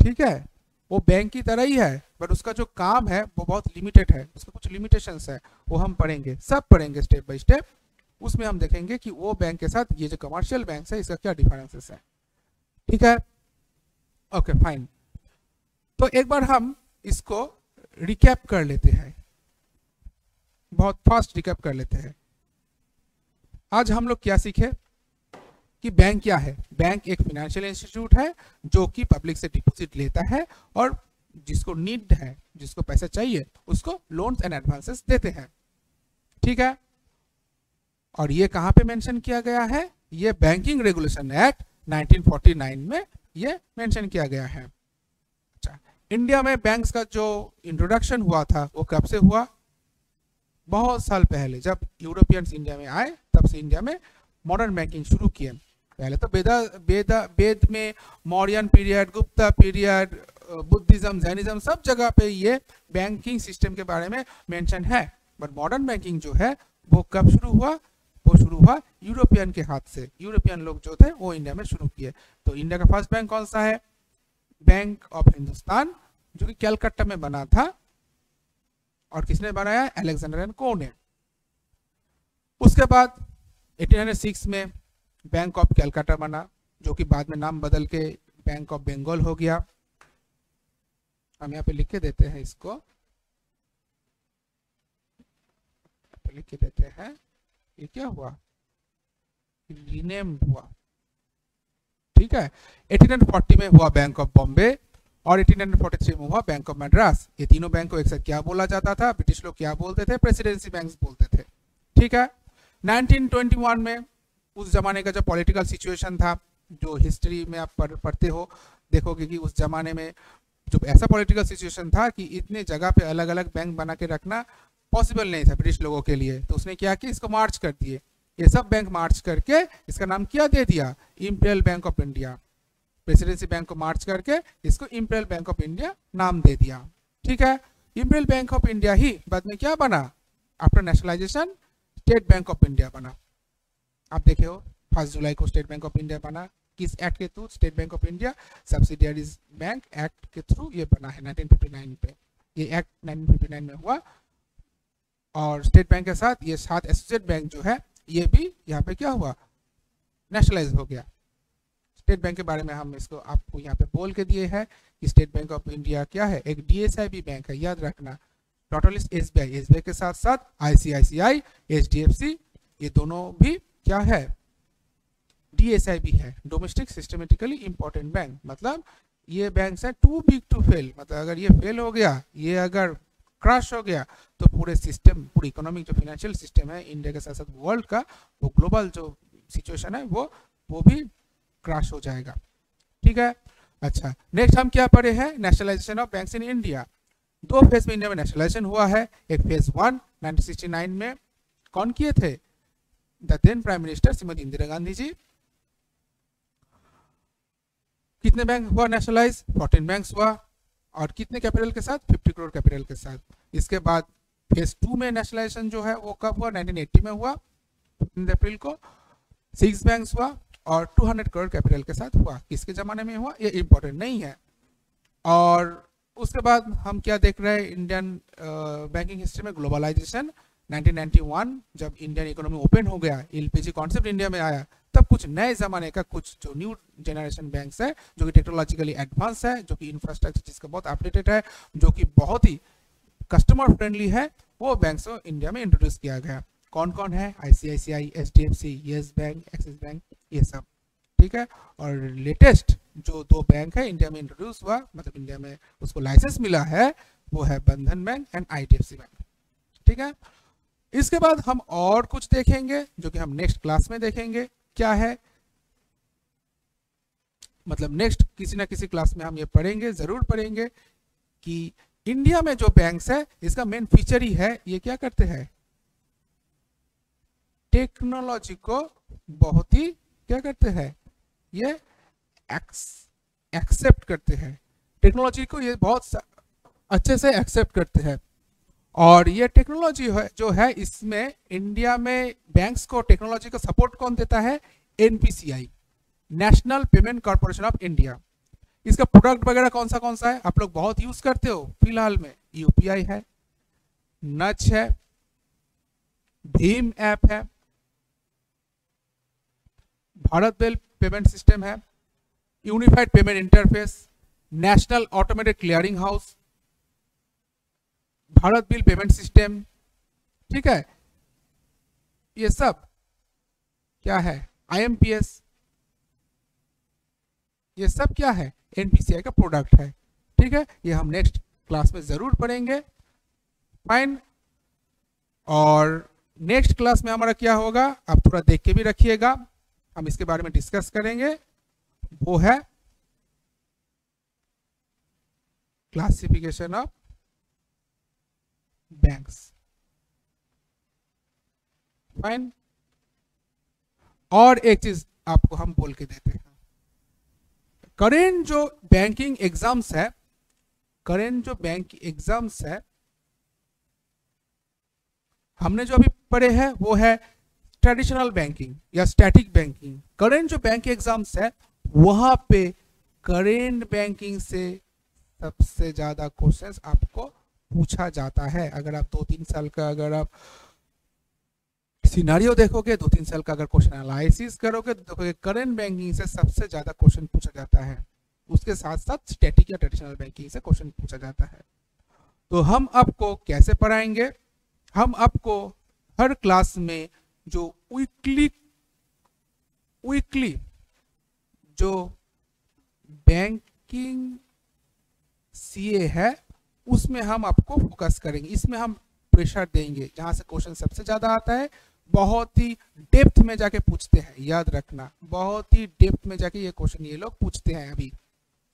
ठीक है, वो बैंक की तरह ही है, बट उसका जो काम है वो बहुत लिमिटेड है, उसका कुछ लिमिटेशंस है, वो हम पढ़ेंगे, सब पढ़ेंगे स्टेप बाय स्टेप। उसमें हम देखेंगे कि वो बैंक के साथ ये जो कमर्शियल बैंक है इसका क्या डिफरेंसेस है। ठीक है, ओके फाइन। तो एक बार हम इसको रिकैप कर लेते हैं, बहुत फास्ट रिकैप कर लेते हैं। आज हम लोग क्या सीखे कि बैंक क्या है। बैंक एक फाइनेंशियल इंस्टीट्यूट है जो कि पब्लिक से डिपॉजिट लेता है और जिसको नीड है, जिसको पैसा चाहिए, उसको लोन्स एंड एडवांसेस देते हैं। ठीक है, और ये कहां पे मेंशन किया गया है, ये बैंकिंग रेगुलेशन एक्ट 1949 में ये मेंशन किया गया है। अच्छा, इंडिया में बैंक्स का जो इंट्रोडक्शन हुआ था वो कब से हुआ, बहुत साल पहले, जब यूरोपियंस इंडिया में आए तब से इंडिया में मॉडर्न बैंकिंग शुरू किए। पहले तो वेद में Mauryan period, Gupta period, Buddhism, Jainism, सब जगह पे ये बैंकिंग सिस्टम के बारे में मेंशन है। बट मॉडर्न बैंकिंग जो है वो कब शुरू हुआ, वो शुरू हुआ यूरोपियन के हाथ से। यूरोपियन लोग जो थे वो इंडिया में शुरू किए। तो इंडिया का फर्स्ट बैंक कौन सा है, बैंक ऑफ हिंदुस्तान, जो कि कलकत्ता में बना था। और किसने बनाया, अलेक्जेंडर एंड को ने। उसके बाद 1806 में बैंक ऑफ कलकत्ता बना, जो कि बाद में नाम बदल के बैंक ऑफ बंगाल हो गया। हम यहाँ पे लिख के देते हैं, इसको लिख के देते हैं, ये क्या हुआ, रीनेम्ड हुआ। ठीक है, 1840 में हुआ बैंक ऑफ बॉम्बे और 1843 में हुआ बैंक ऑफ मद्रास। ये तीनों बैंक को एक साथ क्या बोला जाता था, ब्रिटिश लोग क्या बोलते थे, प्रेसिडेंसी बैंक्स बोलते थे। ठीक है, 1921 में उस जमाने का जो पॉलिटिकल सिचुएशन था, जो हिस्ट्री में आप पढ़ते हो, देखोगे कि उस जमाने में जो ऐसा पॉलिटिकल सिचुएशन था कि इतने जगह पे अलग अलग बैंक बना के रखना पॉसिबल नहीं था ब्रिटिश लोगों के लिए। तो उसने क्या किया, इसको मार्च कर दिए, ये सब बैंक मार्च करके इसका नाम क्या दे दिया, imperial bank of India. Presidency bank को मार्च करके इसको इंपीरियल बैंक ऑफ इंडिया नाम दे दिया। ठीक है, इंपीरियल बैंक ऑफ इंडिया ही बाद में क्या बना, after nationalisation state bank of India बना। आप देखे हो 1 जुलाई को स्टेट बैंक ऑफ इंडिया बना, किस एक्ट के through, state bank of India subsidiaries bank act के थ्रू ये बना है 1959 पे। ये एक्ट 1959 में हुआ और स्टेट बैंक के साथ ये 7 एसोसिएट बैंक जो है ये भी यहाँ पे क्या हुआ, नेशनलाइज हो गया। स्टेट बैंक के बारे में हम इसको आपको यहाँ पे बोल के दिए हैं कि स्टेट बैंक ऑफ इंडिया क्या है, एक DSIB बैंक है, याद रखना। नॉट ओनली SBI के साथ साथ ICICI, HDFC, ये दोनों भी क्या है, DSIB है, डोमेस्टिक सिस्टमेटिकली इंपॉर्टेंट बैंक। मतलब ये बैंक है टू बिग टू फेल, मतलब अगर ये फेल हो गया, ये अगर क्रैश हो गया, तो पूरे सिस्टम, पूरी इकोनॉमिक जो फाइनेंशियल सिस्टम है इंडिया के साथ साथ वर्ल्ड का, वो ग्लोबल जो सिचुएशन है वो भी क्रैश हो जाएगा। ठीक है, अच्छा नेक्स्ट हम क्या पढ़े हैं, nationalisation of banks in India. 2 phase में इंडिया में नेशनलाइजेशन हुआ है। एक फेज 1 1969 में कौन किए थे, the then prime minister Shrimati Indira Gandhi ji. कितने बैंक हुआ नेशनलाइज, 14 बैंक्स हुआ, और कितने कैपिटल के साथ, 50 करोड़ कैपिटल के साथ। इसके बाद फेज 2 में नेशनलाइजेशन जो है वो कब हुआ, 1980 में हुआ, 15 अप्रैल को। 6 बैंक्स हुआ और 200 करोड़ कैपिटल के साथ हुआ। किसके जमाने में हुआ, ये इंपॉर्टेंट नहीं है। और उसके बाद हम क्या देख रहे हैं, इंडियन बैंकिंग हिस्ट्री में ग्लोबलाइजेशन। 1991 जब इंडियन इकोनॉमी ओपन हो गया, LPG कॉन्सेप्ट इंडिया में आया, तब कुछ नए जमाने का कुछ जो न्यू जनरेशन बैंक्स है, जो कि टेक्नोलॉजिकली एडवांस है, जो कि इंफ्रास्ट्रक्चर जिसका बहुत अपडेटेड है, जो कि बहुत ही कस्टमर फ्रेंडली है, वो बैंक्स को इंडिया में इंट्रोड्यूस किया गया। कौन कौन है, ICICI, HDFC, yes bank, axis bank, ये सब। ठीक है, और लेटेस्ट जो 2 बैंक है इंडिया में इंट्रोड्यूस हुआ, मतलब इंडिया में उसको लाइसेंस मिला है, वो है बंधन बैंक एंड IDFC बैंक। ठीक है, इसके बाद हम और कुछ देखेंगे जो कि हम नेक्स्ट क्लास में देखेंगे क्या है, मतलब नेक्स्ट किसी ना किसी क्लास में हम ये पढ़ेंगे, जरूर पढ़ेंगे कि इंडिया में जो बैंक्स है इसका मेन फीचर ही है ये क्या करते हैं, टेक्नोलॉजी को बहुत ही क्या करते हैं, ये एक्सेप्ट करते हैं, टेक्नोलॉजी को ये बहुत अच्छे से एक्सेप्ट करते हैं। और ये टेक्नोलॉजी जो है इसमें इंडिया में बैंक्स को टेक्नोलॉजी का सपोर्ट कौन देता है, NPCI, national payment corporation of India. इसका प्रोडक्ट वगैरह कौन सा है आप लोग बहुत यूज करते हो फिलहाल में, यूपीआई है, नच है, भीम ऐप है, भारत बिल पेमेंट सिस्टम है, unified payment interface, national automated clearing house, Bharat bill payment system, ठीक है, ये सब क्या है, आईएमपीएस, ये सब क्या है, एनपीसीआई का प्रोडक्ट है। ठीक है, ये हम नेक्स्ट क्लास में जरूर पढ़ेंगे। फाइन, और नेक्स्ट क्लास में हमारा क्या होगा आप थोड़ा देख के भी रखिएगा, हम इसके बारे में डिस्कस करेंगे, वो है क्लासिफिकेशन ऑफ बैंक्स। फाइन, और एक चीज आपको हम बोल के देते हैं, करेंट जो बैंकिंग एग्जाम्स है, करेंट जो बैंक एग्जाम्स है हमने जो अभी पढ़े हैं वो है ट्रेडिशनल बैंकिंग या स्टैटिक बैंकिंग। करेंट जो बैंक एग्जाम्स है वहां पे करेंट बैंकिंग से सबसे ज्यादा क्वेश्चंस आपको पूछा जाता है। अगर आप 2-3 साल का अगर आप सिनारियो देखोगे, 2-3 साल का अगर क्वेश्चन एनालिसिस करोगे तो देखोगे करेंट बैंकिंग से सबसे ज्यादा क्वेश्चन पूछा जाता है, उसके साथ साथ स्टैटिक या ट्रेडिशनल बैंकिंग से क्वेश्चन पूछा जाता है। तो हम आपको कैसे पढ़ाएंगे, हम आपको हर क्लास में जो वीकली जो बैंकिंग सीए है उसमें हम आपको फोकस करेंगे, इसमें हम प्रेशर देंगे जहां से क्वेश्चन सबसे ज्यादा आता है, बहुत ही डेप्थ में जाके पूछते हैं, याद रखना बहुत ही डेप्थ में जाके ये क्वेश्चन ये लोग पूछते हैं। अभी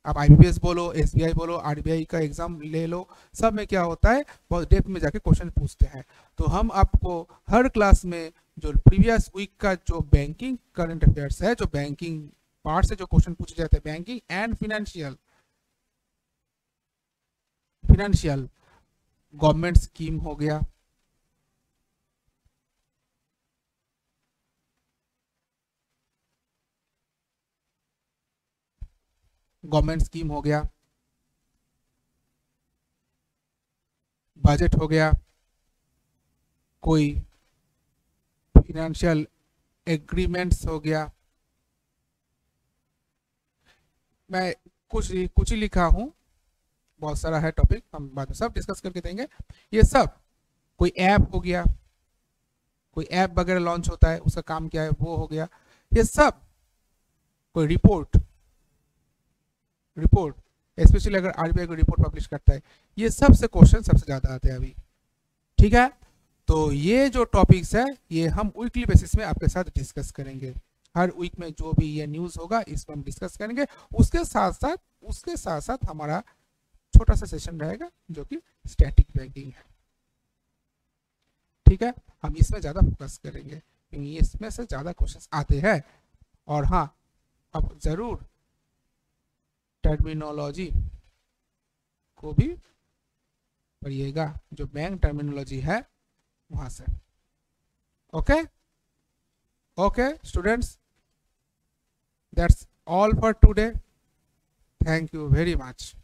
आप आईबीपीएस बोलो, एसबीआई बोलो, आरबीआई का एग्जाम ले लो, सब में क्या होता है बहुत डेप्थ में जाके क्वेश्चन पूछते हैं। तो हम आपको हर क्लास में जो प्रीवियस वीक का जो बैंकिंग करंट अफेयर्स है, जो बैंकिंग पार्ट से जो क्वेश्चन पूछे जाते हैं, banking and financial government scheme हो गया, गवर्नमेंट स्कीम हो गया, बजट हो गया, कोई फिनेंशियल एग्रीमेंट्स हो गया, मैं कुछ ही लिखा हूं, बहुत सारा है टॉपिक, हम बाद में सब डिस्कस करके देंगे। ये सब कोई ऐप हो गया, कोई ऐप वगैरह लॉन्च होता है उसका काम क्या है वो हो गया, ये सब कोई रिपोर्ट स्पेशली अगर आरबीआई को रिपोर्ट पब्लिश करता है, ये सब से क्वेश्चन सबसे ज्यादा आते हैं अभी। ठीक है, तो ये जो टॉपिक्स है ये हम वीकली बेसिस में आपके साथ डिस्कस करेंगे, हर वीक में जो भी ये न्यूज होगा इसमें हम डिस्कस करेंगे। उसके साथ साथ हमारा छोटा सा सेशन रहेगा जो कि स्टैटिक बैंकिंग है। ठीक है, हम इसमें ज्यादा फोकस करेंगे क्योंकि इसमें से ज्यादा क्वेश्चंस आते हैं। और हाँ, अब जरूर टर्मिनोलॉजी को भी पढ़िएगा, जो बैंक टर्मिनोलॉजी है वहां से। Okay students, that's all for today, thank you very much.